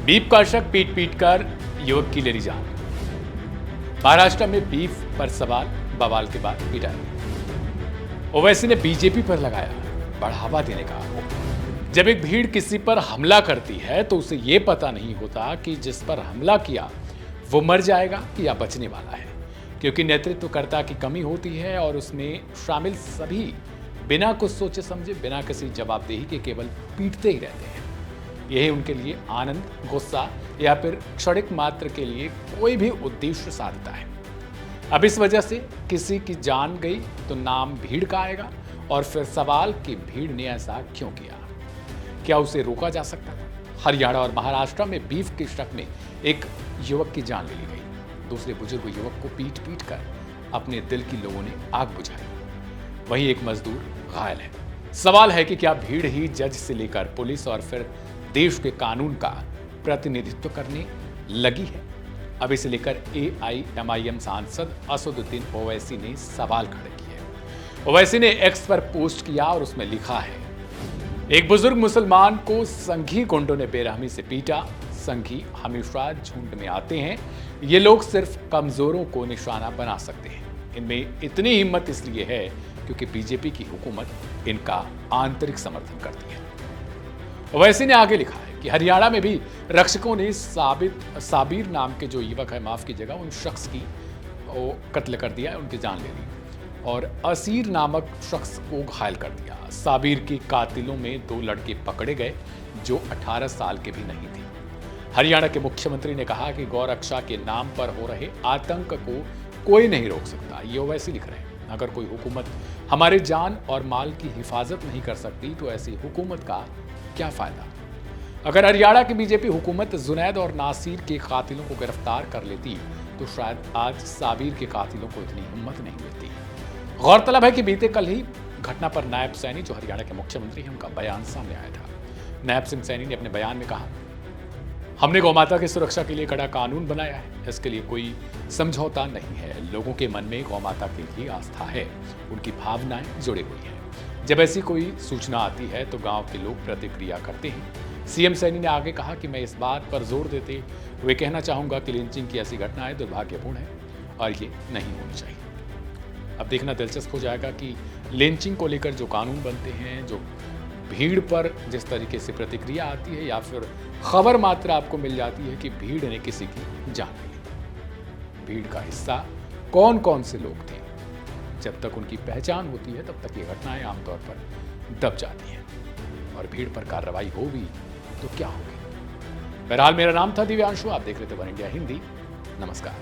Beef का शक पीट पीट कर युवक की ले ली जान। महाराष्ट्र में बीफ पर सवाल बवाल के बाद पिटाई। ओवैसी ने बीजेपी पर लगाया बढ़ावा देने का आरोप। जब एक भीड़ किसी पर हमला करती है तो उसे यह पता नहीं होता कि जिस पर हमला किया वो मर जाएगा या बचने वाला है, क्योंकि नेतृत्वकर्ता की कमी होती है और उसमें शामिल सभी बिना कुछ सोचे समझे, बिना किसी जवाबदेही के केवल पीटते ही रहते हैं। यही उनके लिए आनंद, गुस्सा या फिर क्षणिक मात्र के लिए कोई भी उद्देश्य साधता है। अब इस वजह से किसी की जान गई तो नाम भीड़ का आएगा और फिर सवाल कि भीड़ ने ऐसा क्यों किया, क्या उसे रोका जा सकता था? हरियाणा और महाराष्ट्र में बीफ के शक में एक युवक की जान ले ली गई। दूसरे बुजुर्ग युवक को पीट पीट कर अपने दिल की लोगों ने आग बुझाई। वहीं एक मजदूर घायल है। सवाल है कि क्या भीड़ ही जज से लेकर पुलिस और फिर देश के कानून का प्रतिनिधित्व करने लगी है? अब इसे लेकर AIMIM सांसद असदुद्दीन ओवैसी ने सवाल खड़े किए। ओवैसी ने एक्स पर पोस्ट किया और उसमें लिखा है, एक बुजुर्ग मुसलमान को संघी गुंडों ने बेरहमी से पीटा। संघी हमेशा झुंड में आते हैं। ये लोग सिर्फ कमजोरों को निशाना बना सकते हैं। इनमें इतनी हिम्मत इसलिए है क्योंकि बीजेपी की हुकूमत इनका आंतरिक समर्थन करती है। ओवैसी ने आगे लिखा है कि हरियाणा में भी रक्षकों ने साबिर नाम के जो युवक है, माफ कीजिएगा, उन शख्स की वो कत्ल कर दिया, उनकी जान ले ली और असीर नामक शख्स को घायल कर दिया। साबिर के कातिलों में 2 लड़के पकड़े गए जो 18 साल के भी नहीं थे। हरियाणा के मुख्यमंत्री ने कहा कि गौरक्षा के नाम पर हो रहे आतंक को कोई नहीं रोक सकता। ये ओवैसी लिख रहे हैं। अगर कोई हुकूमत हमारे जान और माल की हिफाजत नहीं कर सकती तो ऐसी हुकूमत का क्या फायदा? अगर हरियाणा की बीजेपी हुकूमत जुनैद और नासिर के कातिलों को गिरफ्तार कर लेती तो शायद आज साबिर के कातिलों को इतनी हिम्मत नहीं मिलती। गौरतलब है कि बीते कल ही घटना पर नायब सैनी, जो हरियाणा के मुख्यमंत्री हैं, उनका बयान सामने आया था। नायब सिंह सैनी ने अपने बयान में कहा, हमने गौमाता की सुरक्षा के लिए कड़ा कानून बनाया है। इसके लिए कोई समझौता नहीं है। लोगों के मन में गौमाता के लिए आस्था है, उनकी भावनाएं जुड़ी हुई हैं। जब ऐसी कोई सूचना आती है तो गांव के लोग प्रतिक्रिया करते हैं। सीएम सैनी ने आगे कहा कि मैं इस बात पर जोर देते हुए कहना चाहूंगा कि लिंचिंग की ऐसी घटनाएं दुर्भाग्यपूर्ण है और ये नहीं होनी चाहिए। अब देखना दिलचस्प हो जाएगा कि लिंचिंग को लेकर जो कानून बनते हैं, जो भीड़ पर जिस तरीके से प्रतिक्रिया आती है या फिर खबर मात्र आपको मिल जाती है कि भीड़ ने किसी की जान ली। भीड़ का हिस्सा कौन कौन से लोग थे, जब तक उनकी पहचान होती है तब तक ये घटनाएं आमतौर पर दब जाती हैं और भीड़ पर कार्रवाई होगी तो क्या होगी। बहरहाल मेरा नाम था दिव्यांशु, आप देख रहे थे वन इंडिया हिंदी। नमस्कार।